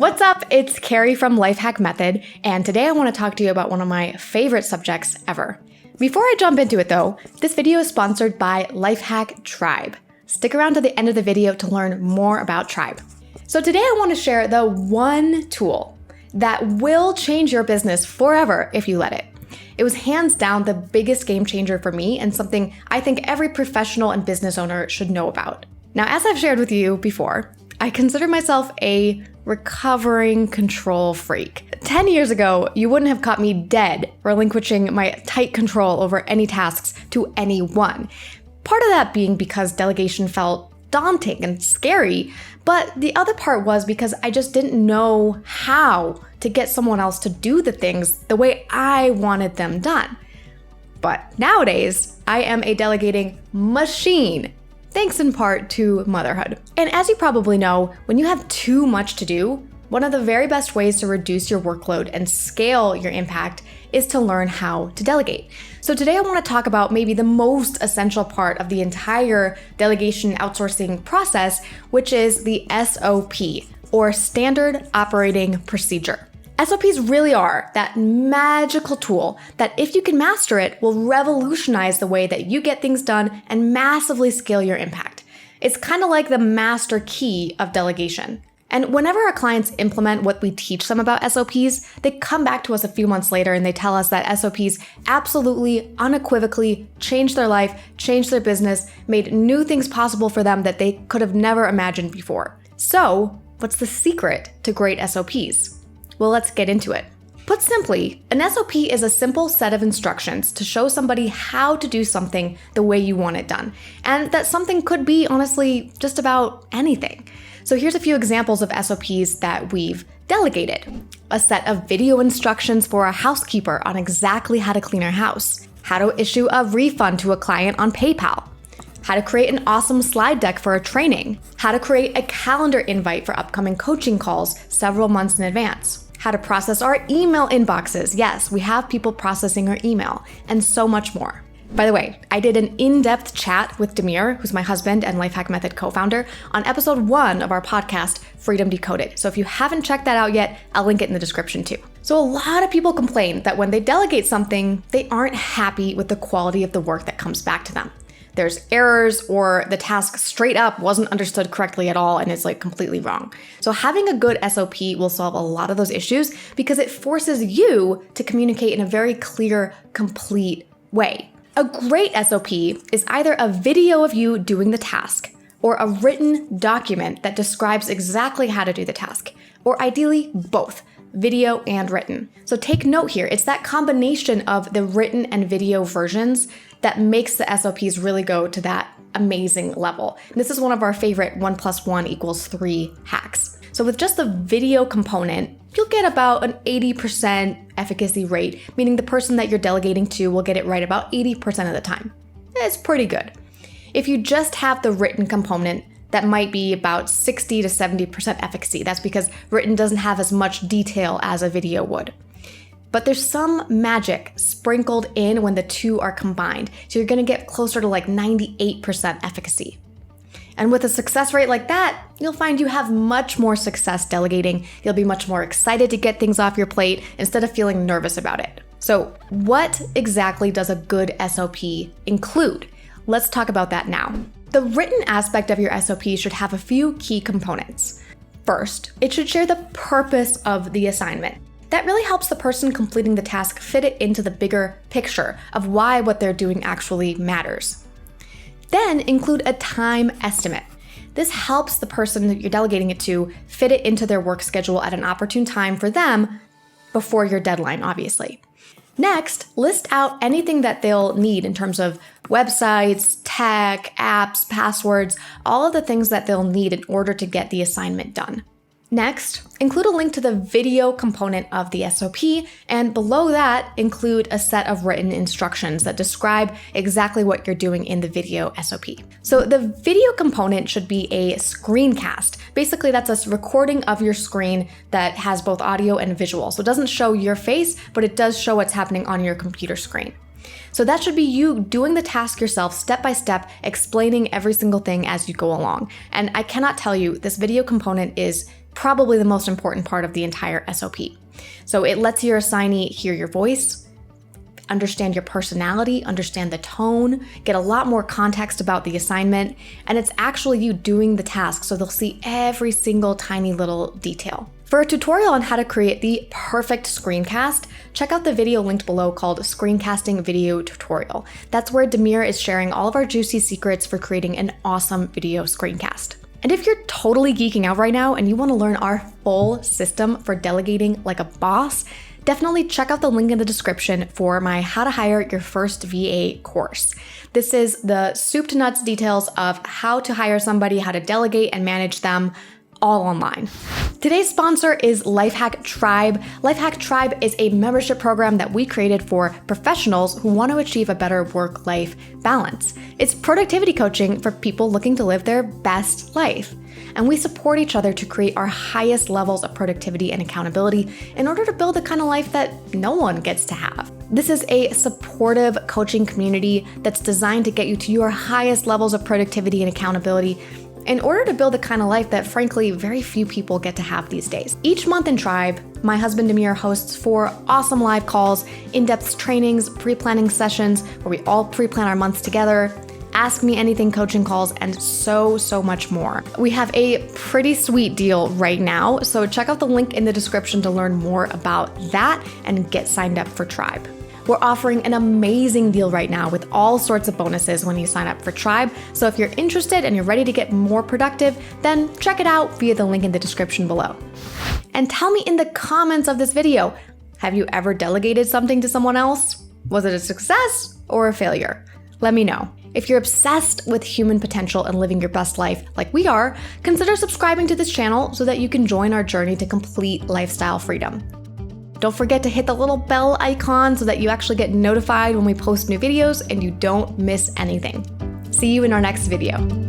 What's up? It's Carey from Lifehack Method, and today I want to talk to you about one of my favorite subjects ever. Before I jump into it though, this video is sponsored by Lifehack Tribe. Stick around to the end of the video to learn more about Tribe. So today I want to share the one tool that will change your business forever if you let it. It was hands down the biggest game changer for me and something I think every professional and business owner should know about. Now, as I've shared with you before, I consider myself a recovering control freak. 10 years ago, you wouldn't have caught me dead relinquishing my tight control over any tasks to anyone. Part of that being because delegation felt daunting and scary, but the other part was because I just didn't know how to get someone else to do the things the way I wanted them done. But nowadays, I am a delegating machine, thanks in part to motherhood. And as you probably know, when you have too much to do, one of the very best ways to reduce your workload and scale your impact is to learn how to delegate. So today I want to talk about maybe the most essential part of the entire delegation outsourcing process, which is the SOP, or Standard Operating Procedure. SOPs really are that magical tool that, if you can master it, will revolutionize the way that you get things done and massively scale your impact. It's kind of like the master key of delegation. And whenever our clients implement what we teach them about SOPs, they come back to us a few months later and they tell us that SOPs absolutely, unequivocally changed their life, changed their business, made new things possible for them that they could have never imagined before. So, what's the secret to great SOPs? Well, let's get into it. Put simply, an SOP is a simple set of instructions to show somebody how to do something the way you want it done. And that something could be, honestly, just about anything. So here's a few examples of SOPs that we've delegated. A set of video instructions for a housekeeper on exactly how to clean her house. How to issue a refund to a client on PayPal. How to create an awesome slide deck for a training. How to create a calendar invite for upcoming coaching calls several months in advance. How to process our email inboxes. Yes, we have people processing our email, and so much more. By the way, I did an in-depth chat with Demir, who's my husband and Lifehack Method co-founder, on episode 1 of our podcast, Freedom Decoded. So if you haven't checked that out yet, I'll link it in the description too. So a lot of people complain that when they delegate something, they aren't happy with the quality of the work that comes back to them. There's errors, or the task straight up wasn't understood correctly at all and is completely wrong. So having a good SOP will solve a lot of those issues because it forces you to communicate in a very clear, complete way. A great SOP is either a video of you doing the task or a written document that describes exactly how to do the task, or ideally both, video and written. So take note here, it's that combination of the written and video versions that makes the SOPs really go to that amazing level. And this is one of our favorite 1 + 1 = 3 hacks. So with just the video component, you'll get about an 80% efficacy rate, meaning the person that you're delegating to will get it right about 80% of the time. It's pretty good. If you just have the written component, that might be about 60 to 70% efficacy. That's because written doesn't have as much detail as a video would. But there's some magic sprinkled in when the two are combined. So you're gonna get closer to 98% efficacy. And with a success rate like that, you'll find you have much more success delegating. You'll be much more excited to get things off your plate instead of feeling nervous about it. So what exactly does a good SOP include? Let's talk about that now. The written aspect of your SOP should have a few key components. First, it should share the purpose of the assignment. That really helps the person completing the task fit it into the bigger picture of why what they're doing actually matters. Then include a time estimate. This helps the person that you're delegating it to fit it into their work schedule at an opportune time for them before your deadline, obviously. Next, list out anything that they'll need in terms of websites, tech, apps, passwords, all of the things that they'll need in order to get the assignment done. Next, include a link to the video component of the SOP, and below that, include a set of written instructions that describe exactly what you're doing in the video SOP. So the video component should be a screencast. Basically, that's a recording of your screen that has both audio and visual. So it doesn't show your face, but it does show what's happening on your computer screen. So that should be you doing the task yourself, step by step, explaining every single thing as you go along. And I cannot tell you, this video component is probably the most important part of the entire SOP. So it lets your assignee hear your voice, understand your personality, understand the tone, get a lot more context about the assignment, and it's actually you doing the task, so they'll see every single tiny little detail. For a tutorial on how to create the perfect screencast, check out the video linked below called Screencasting Video Tutorial. That's where Demir is sharing all of our juicy secrets for creating an awesome video screencast. And if you're totally geeking out right now and you want to learn our full system for delegating like a boss, definitely check out the link in the description for my How to Hire Your First VA course. This is the soup to nuts details of how to hire somebody, how to delegate and manage them, all online. Today's sponsor is Lifehack Tribe. Lifehack Tribe is a membership program that we created for professionals who want to achieve a better work-life balance. It's productivity coaching for people looking to live their best life. And we support each other to create our highest levels of productivity and accountability in order to build the kind of life that no one gets to have. This is a supportive coaching community that's designed to get you to your highest levels of productivity and accountability in order to build the kind of life that, frankly, very few people get to have these days. Each month in Tribe, my husband Demir hosts 4 awesome live calls, in-depth trainings, pre-planning sessions where we all pre-plan our months together, Ask Me Anything coaching calls, and so much more. We have a pretty sweet deal right now, so check out the link in the description to learn more about that and get signed up for Tribe. We're offering an amazing deal right now with all sorts of bonuses when you sign up for Tribe. So if you're interested and you're ready to get more productive, then check it out via the link in the description below. And tell me in the comments of this video, have you ever delegated something to someone else? Was it a success or a failure? Let me know. If you're obsessed with human potential and living your best life like we are, consider subscribing to this channel so that you can join our journey to complete lifestyle freedom. Don't forget to hit the little bell icon so that you actually get notified when we post new videos and you don't miss anything. See you in our next video.